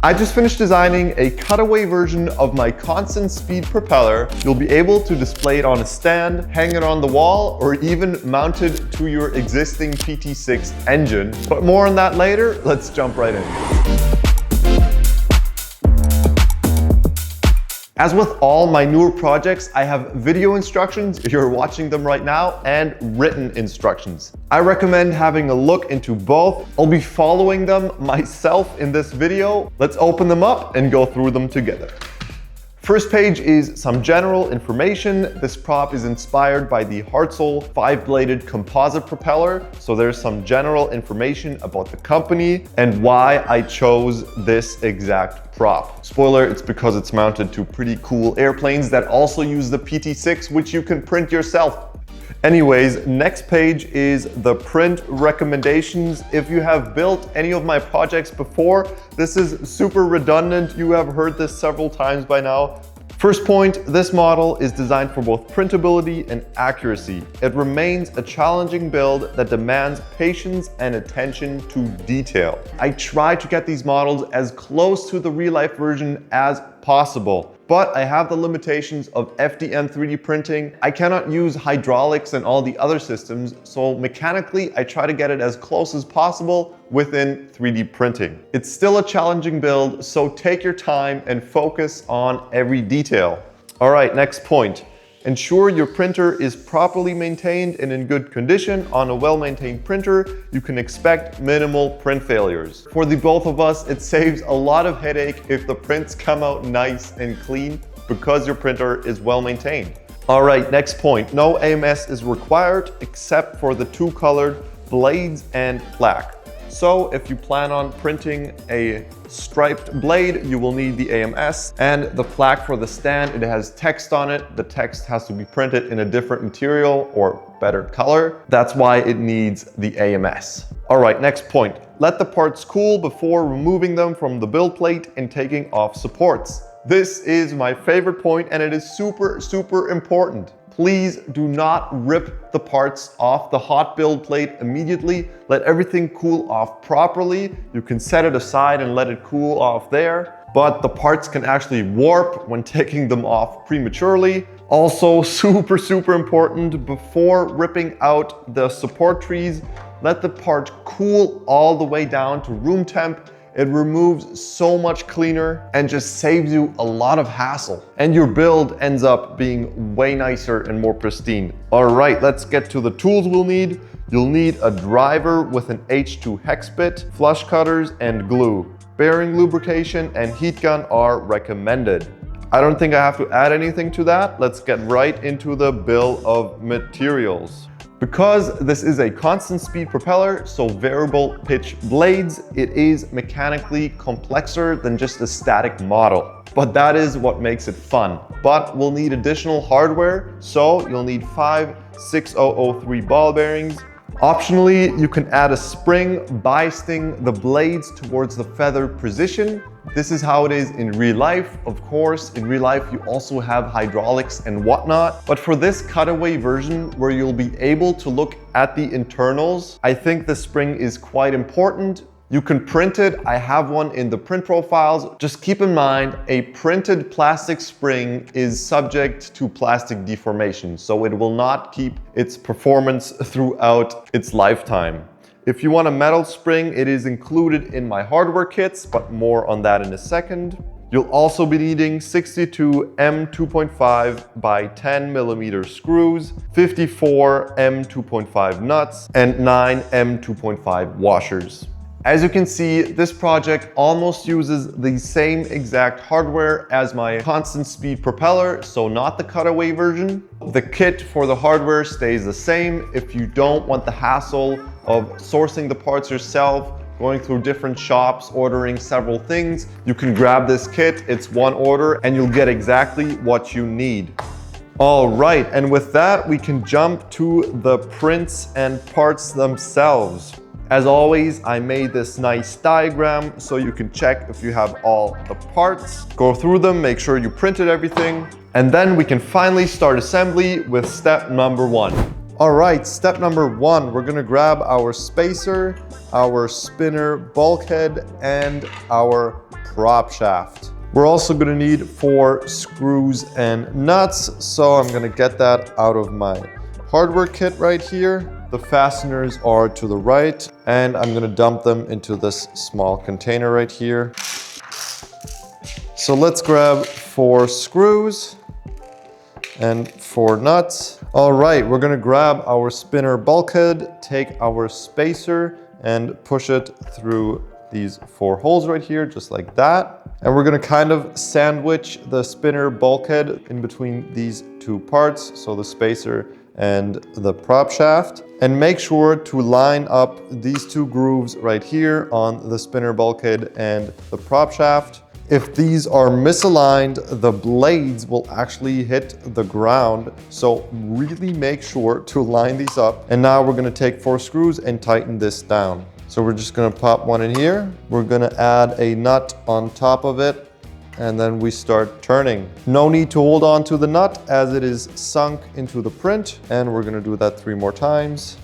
I just finished designing a cutaway version of my constant speed propeller. You'll be able to display it on a stand, hang it on the wall, or even mount it to your existing PT6 engine. But more on that later, let's jump right in. As with all my newer projects, I have video instructions, you're watching them right now, and written instructions. I recommend having a look into both. I'll be following them myself in this video. Let's open them up and go through them together. First page is some general information. This prop is inspired by the Hartzell 5-bladed composite propeller. So there's some general information about the company and why I chose this exact prop. Spoiler, it's because it's mounted to pretty cool airplanes that also use the PT6, which you can print yourself. Anyways, next page is the print recommendations. If you have built any of my projects before, this is super redundant. You have heard this several times by now. First point, this model is designed for both printability and accuracy. It remains a challenging build that demands patience and attention to detail. I try to get these models as close to the real-life version as possible, but I have the limitations of FDM 3D printing. I cannot use hydraulics and all the other systems, so mechanically I try to get it as close as possible within 3D printing. It's still a challenging build, so take your time and focus on every detail. All right, next point. Ensure your printer is properly maintained and in good condition. On a well-maintained printer, you can expect minimal print failures. For the both of us, it saves a lot of headache if the prints come out nice and clean because your printer is well-maintained. All right, next point. No AMS is required except for the two colored blades and plaque. So if you plan on printing a striped blade, you will need the AMS and the plaque for the stand. It has text on it. The text has to be printed in a different material or better color. That's why it needs the AMS. All right, next point. Let the parts cool before removing them from the build plate and taking off supports. This is my favorite point and it is super, super important. Please do not rip the parts off the hot build plate immediately. Let everything cool off properly. You can set it aside and let it cool off there, but the parts can actually warp when taking them off prematurely. Also, super, super important, before ripping out the support trees, let the part cool all the way down to room temp. It removes so much cleaner and just saves you a lot of hassle. And your build ends up being way nicer and more pristine. All right, let's get to the tools we'll need. You'll need a driver with an H2 hex bit, flush cutters, and glue. Bearing lubrication and heat gun are recommended. I don't think I have to add anything to that. Let's get right into the bill of materials. Because this is a constant speed propeller, so variable pitch blades, it is mechanically complexer than just a static model. But that is what makes it fun. But we'll need additional hardware, so you'll need 5 6003 ball bearings. Optionally, you can add a spring biasing the blades towards the feather position. This is how it is in real life. Of course, in real life, you also have hydraulics and whatnot. But for this cutaway version, where you'll be able to look at the internals, I think the spring is quite important. You can print it. I have one in the print profiles. Just keep in mind, a printed plastic spring is subject to plastic deformation, so it will not keep its performance throughout its lifetime. If you want a metal spring, it is included in my hardware kits, but more on that in a second. You'll also be needing 62 M2.5 by 10 millimeter screws, 54 M2.5 nuts, and 9 M2.5 washers. As you can see, this project almost uses the same exact hardware as my constant speed propeller, so not the cutaway version. The kit for the hardware stays the same. If you don't want the hassle of sourcing the parts yourself, going through different shops, ordering several things, you can grab this kit. It's one order and you'll get exactly what you need. All right, and with that, we can jump to the prints and parts themselves. As always, I made this nice diagram so you can check if you have all the parts. Go through them, make sure you printed everything, and then we can finally start assembly with step number 1. All right, step number 1, we're gonna grab our spacer, our spinner bulkhead, and our prop shaft. We're also gonna need 4 screws and nuts, so I'm gonna get that out of my hardware kit right here. The fasteners are to the right, and I'm gonna dump them into this small container right here. So let's grab 4 screws and 4 nuts. All right, we're gonna grab our spinner bulkhead, take our spacer and push it through these 4 holes right here, just like that. And we're gonna kind of sandwich the spinner bulkhead in between these 2 parts, so the spacer and the prop shaft. And make sure to line up these 2 grooves right here on the spinner bulkhead and the prop shaft. If these are misaligned, the blades will actually hit the ground. So really make sure to line these up. And now we're gonna take 4 screws and tighten this down. So we're just gonna pop one in here. We're gonna add a nut on top of it, and then we start turning. No need to hold on to the nut as it is sunk into the print. And we're gonna do that 3 more times.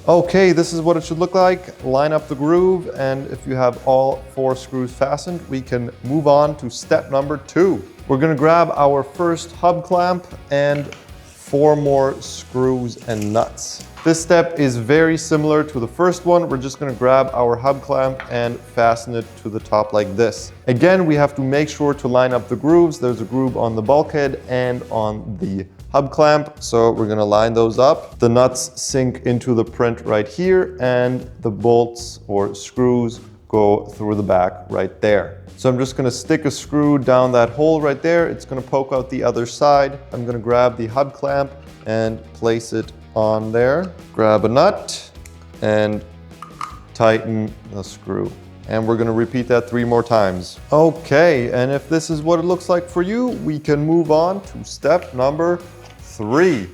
Okay, this is what it should look like. Line up the groove, and if you have all 4 screws fastened, we can move on to step number 2. We're gonna grab our first hub clamp and 4 more screws and nuts. This step is very similar to the first one. We're just gonna grab our hub clamp and fasten it to the top like this. Again, we have to make sure to line up the grooves. There's a groove on the bulkhead and on the hub clamp, so we're gonna line those up. The nuts sink into the print right here, and the bolts or screws go through the back right there. So I'm just gonna stick a screw down that hole right there. It's gonna poke out the other side. I'm gonna grab the hub clamp and place it on there. Grab a nut and tighten the screw. And we're gonna repeat that 3 more times. Okay, and if this is what it looks like for you, we can move on to step number 3.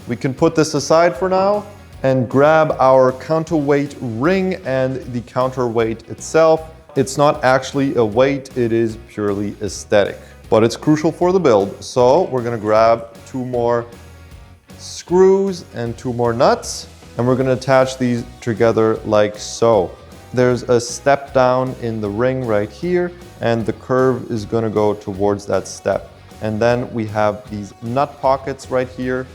We can put this aside for now and grab our counterweight ring and the counterweight itself. It's not actually a weight, it is purely aesthetic, but it's crucial for the build. So we're gonna grab 2 more screws and 2 more nuts, and we're gonna attach these together like so. There's a step down in the ring right here, and the curve is gonna go towards that step. And then we have these nut pockets right here.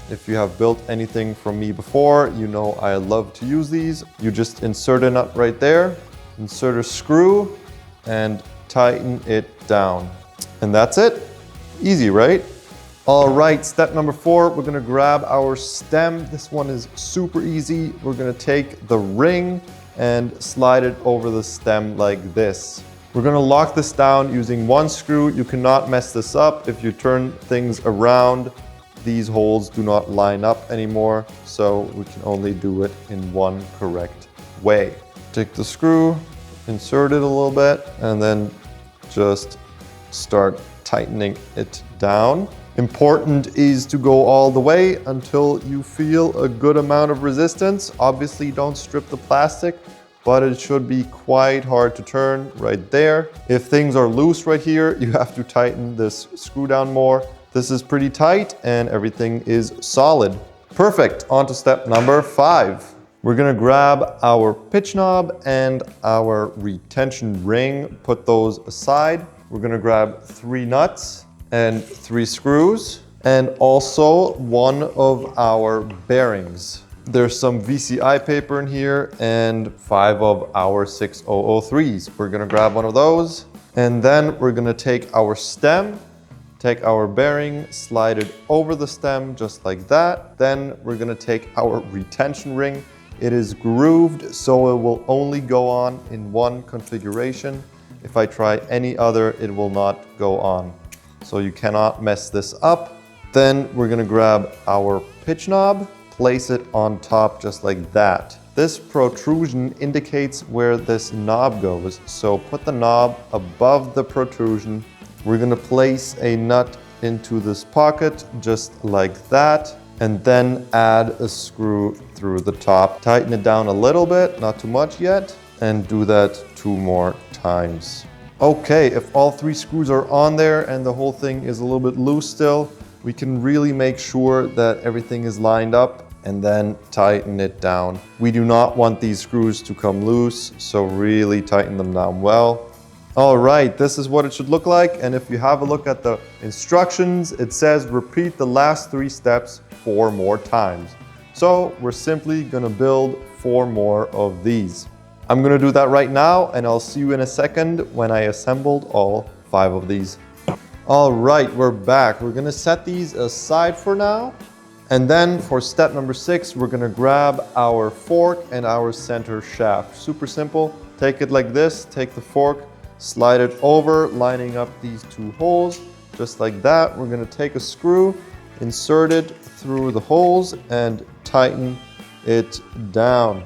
If you have built anything from me before, you know I love to use these. You just insert a nut right there, insert a screw, and tighten it down. And that's it. Easy, right? All right, step number 4, we're gonna grab our stem. This one is super easy. We're gonna take the ring and slide it over the stem like this. We're gonna lock this down using 1 screw. You cannot mess this up. If you turn things around, these holes do not line up anymore, so we can only do it in 1 correct way. Take the screw, insert it a little bit, and then just start tightening it down. Important is to go all the way until you feel a good amount of resistance. Obviously, don't strip the plastic, but it should be quite hard to turn right there. If things are loose right here, you have to tighten this screw down more. This is pretty tight and everything is solid. Perfect, on to step number 5. We're gonna grab our pitch knob and our retention ring, put those aside. We're gonna grab 3 nuts and 3 screws, and also 1 of our bearings. There's some VCI paper in here and 5 of our 6003s. We're gonna grab 1 of those, and then we're gonna take our stem, take our bearing, slide it over the stem just like that. Then we're gonna take our retention ring. It is grooved, so it will only go on in 1 configuration. If I try any other, it will not go on. So you cannot mess this up. Then we're gonna grab our pitch knob, place it on top just like that. This protrusion indicates where this knob goes. So put the knob above the protrusion. We're gonna place a nut into this pocket just like that, and then add a screw through the top. Tighten it down a little bit, not too much yet, and do that 2 more times. Okay, if all 3 screws are on there and the whole thing is a little bit loose still, we can really make sure that everything is lined up and then tighten it down. We do not want these screws to come loose, so really tighten them down well. All right, this is what it should look like. And if you have a look at the instructions, it says repeat the last 3 steps 4 more times. So we're simply gonna build 4 more of these. I'm gonna do that right now, and I'll see you in a second when I assembled all 5 of these. All right, we're back. We're gonna set these aside for now. And then for step number 6, we're gonna grab our fork and our center shaft. Super simple. Take it like this, take the fork, slide it over, lining up these 2 holes, just like that. We're gonna take a screw, insert it through the holes, and tighten it down.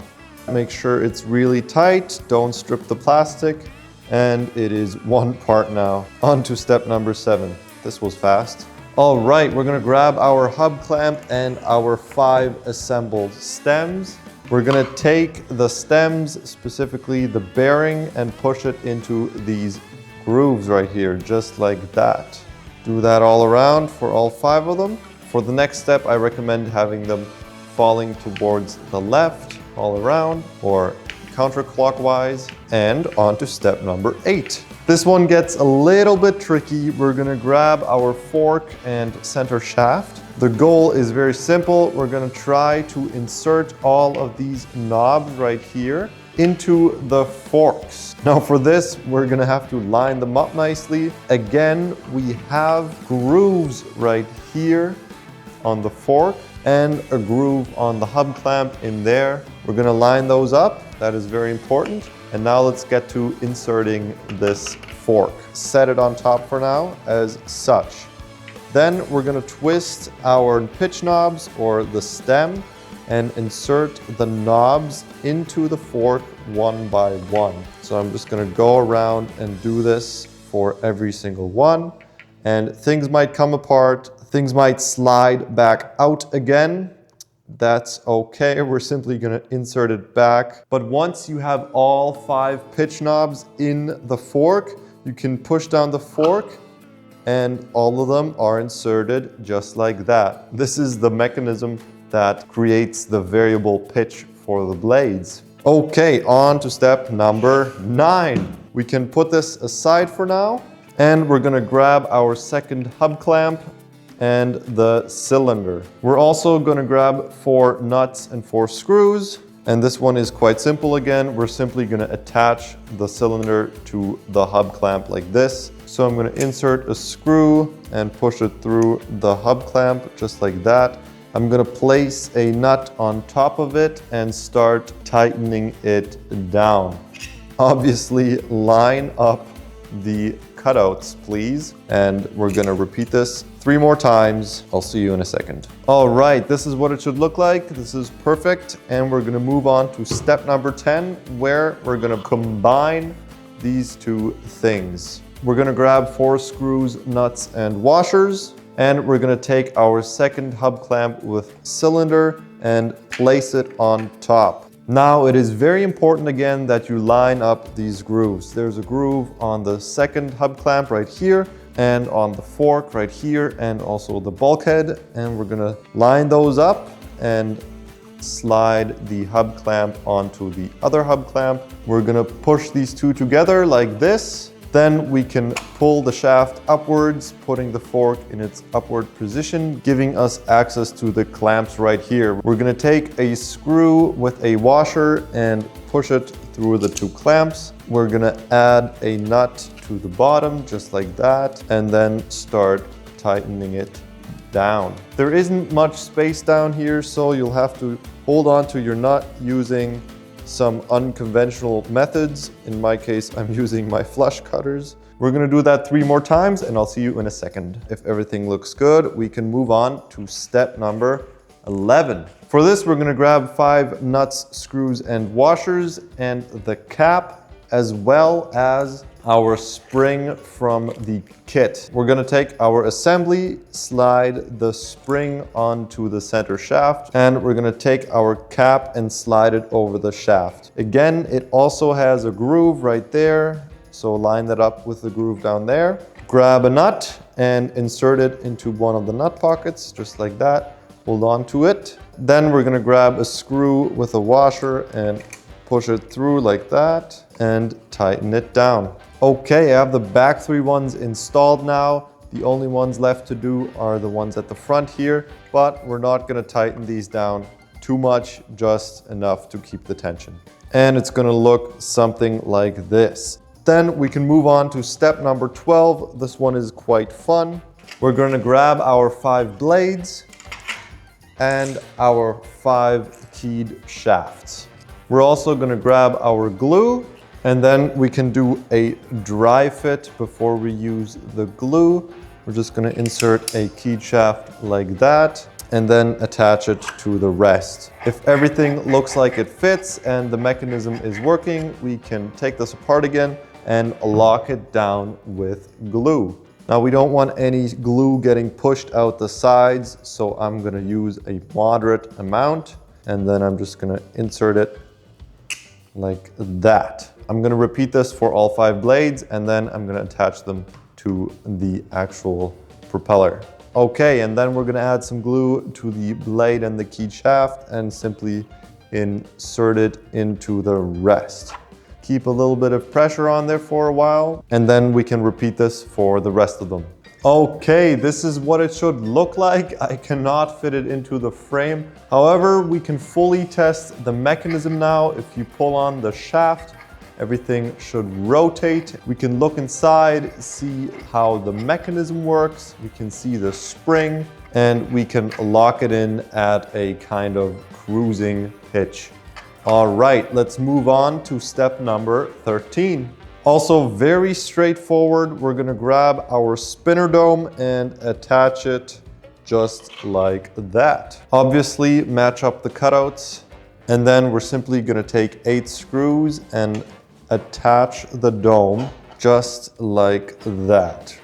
Make sure it's really tight, don't strip the plastic, and it is 1 part now. On to step number 7. This was fast. All right, we're gonna grab our hub clamp and our 5 assembled stems. We're gonna take the stems, specifically the bearing, and push it into these grooves right here, just like that. Do that all around for all 5 of them. For the next step, I recommend having them falling towards the left all around, or counterclockwise. And on to step number 8. This one gets a little bit tricky. We're gonna grab our fork and center shaft. The goal is very simple. We're gonna try to insert all of these knobs right here into the forks. Now for this, we're gonna have to line them up nicely. Again, we have grooves right here on the fork and a groove on the hub clamp in there. We're gonna line those up. That is very important. And now let's get to inserting this fork. Set it on top for now as such. Then we're gonna twist our pitch knobs, or the stem, and insert the knobs into the fork 1 by 1. So I'm just gonna go around and do this for every single one. And things might come apart, things might slide back out again. That's okay, we're simply gonna insert it back. But once you have all 5 pitch knobs in the fork, you can push down the fork and all of them are inserted just like that. This is the mechanism that creates the variable pitch for the blades. Okay, on to step number 9. We can put this aside for now, and we're gonna grab our second hub clamp and the cylinder. We're also gonna grab 4 nuts and 4 screws. And this one is quite simple again. We're simply gonna attach the cylinder to the hub clamp like this. So I'm gonna insert a screw and push it through the hub clamp just like that. I'm gonna place a nut on top of it and start tightening it down. Obviously, line up the cutouts, please. And we're gonna repeat this 3 more times. I'll see you in a second. All right, this is what it should look like. This is perfect. And we're gonna move on to step number 10, where we're gonna combine these 2 things. We're gonna grab 4 screws, nuts, and washers. And we're gonna take our second hub clamp with cylinder and place it on top. Now it is very important again that you line up these grooves. There's a groove on the second hub clamp right here, and on the fork right here, and also the bulkhead. And we're gonna line those up and slide the hub clamp onto the other hub clamp. We're gonna push these 2 together like this. Then we can pull the shaft upwards, putting the fork in its upward position, giving us access to the clamps right here. We're gonna take a screw with a washer and push it through the 2 clamps. We're gonna add a nut to the bottom, just like that, and then start tightening it down. There isn't much space down here, so you'll have to hold on to your nut using some unconventional methods. In my case, I'm using my flush cutters. We're gonna do that 3 more times, and I'll see you in a second. If everything looks good, we can move on to step number 11. For this, we're gonna grab 5 nuts, screws, and washers, and the cap, as well as our spring from the kit. We're gonna take our assembly, slide the spring onto the center shaft, and we're gonna take our cap and slide it over the shaft. Again, it also has a groove right there, so line that up with the groove down there. Grab a nut and insert it into one of the nut pockets, just like that. Hold on to it. Then we're gonna grab a screw with a washer and push it through like that and tighten it down. Okay, I have the back 3 ones installed now. The only ones left to do are the ones at the front here, but we're not gonna tighten these down too much, just enough to keep the tension. And it's gonna look something like this. Then we can move on to step number 12. This one is quite fun. We're gonna grab our 5 blades and our 5 keyed shafts. We're also gonna grab our glue, and then we can do a dry fit before we use the glue. We're just gonna insert a keyed shaft like that, and then attach it to the rest. If everything looks like it fits and the mechanism is working, we can take this apart again and lock it down with glue. Now we don't want any glue getting pushed out the sides, so I'm gonna use a moderate amount, and then I'm just gonna insert it like that. I'm gonna repeat this for all 5 blades, and then I'm gonna attach them to the actual propeller. Okay, and then we're gonna add some glue to the blade and the keyed shaft and simply insert it into the rest. Keep a little bit of pressure on there for a while, and then we can repeat this for the rest of them. Okay, this is what it should look like. I cannot fit it into the frame. However, we can fully test the mechanism now. If you pull on the shaft, everything should rotate. We can look inside, see how the mechanism works. We can see the spring, and we can lock it in at a kind of cruising pitch. All right, let's move on to step number 13. Also very straightforward. We're gonna grab our spinner dome and attach it just like that. Obviously, match up the cutouts, and then we're simply gonna take 8 screws and attach the dome just like that.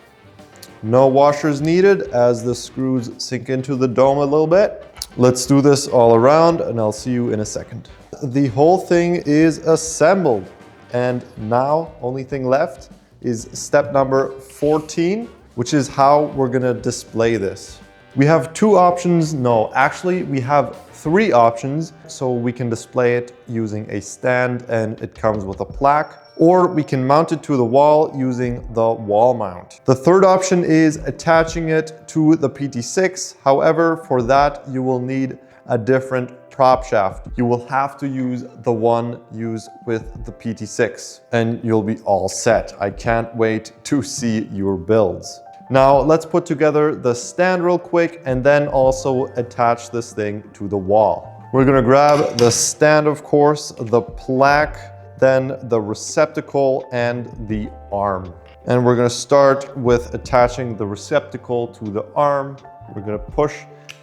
No washers needed as the screws sink into the dome a little bit. Let's do this all around, and I'll see you in a second. The whole thing is assembled, and now only thing left is step number 14, which is how we're gonna display this. We have 2 options. No, actually we have 3 options. So we can display it using a stand, and it comes with a plaque, or we can mount it to the wall using the wall mount. The third option is attaching it to the PT6. However, for that you will need a different prop shaft. You will have to use the one used with the PT6, and you'll be all set. I can't wait to see your builds. Now let's put together the stand real quick, and then also attach this thing to the wall. We're gonna grab the stand, of course, the plaque, then the receptacle and the arm. And we're gonna start with attaching the receptacle to the arm. We're gonna push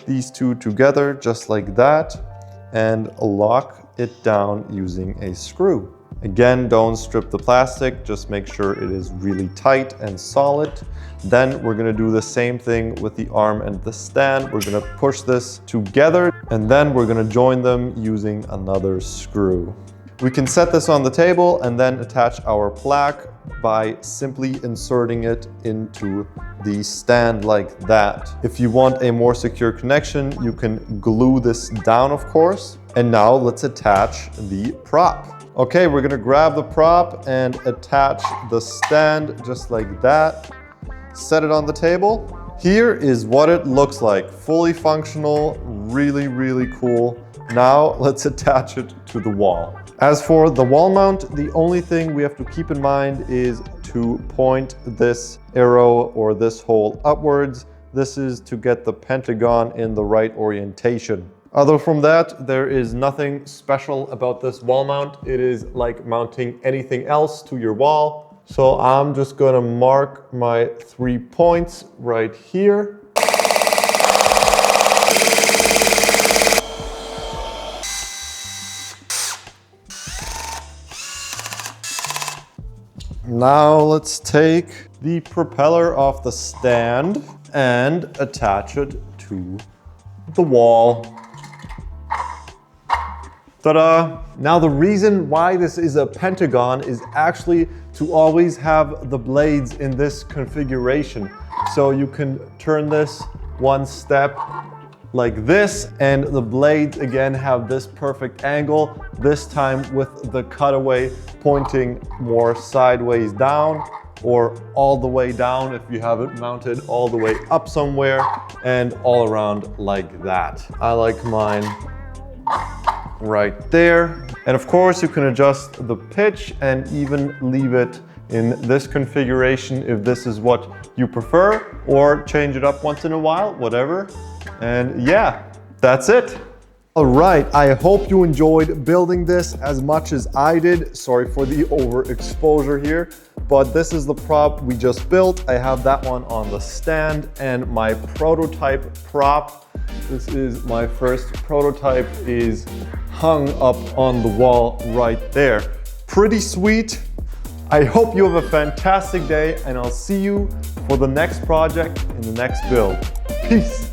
these 2 together just like that and lock it down using a screw. Again, don't strip the plastic, just make sure it is really tight and solid. Then we're gonna do the same thing with the arm and the stand. We're gonna push this together, and then we're gonna join them using another screw. We can set this on the table and then attach our plaque by simply inserting it into the stand like that. If you want a more secure connection, you can glue this down, of course. And now let's attach the prop. Okay, we're gonna grab the prop and attach the stand just like that. Set it on the table. Here is what it looks like. Fully functional, really, really cool. Now let's attach it to the wall. As for the wall mount, the only thing we have to keep in mind is to point this arrow or this hole upwards. This is to get the pentagon in the right orientation. Other from that, there is nothing special about this wall mount. It is like mounting anything else to your wall. So I'm just gonna mark my 3 points right here. Now let's take the propeller off the stand and attach it to the wall. Ta-da! Now the reason why this is a pentagon is actually to always have the blades in this configuration. So you can turn this one step like this, and the blades again have this perfect angle, this time with the cutaway pointing more sideways down or all the way down if you have it mounted all the way up somewhere, and all around like that. I like mine right there. And of course you can adjust the pitch and even leave it in this configuration if this is what you prefer, or change it up once in a while, whatever. And yeah, that's it. All right, I hope you enjoyed building this as much as I did. Sorry for the overexposure here, but this is the prop we just built. I have that one on the stand, and my prototype prop, this is my first prototype, is hung up on the wall right there. Pretty sweet. I hope you have a fantastic day, and I'll see you for the next project in the next build. Peace.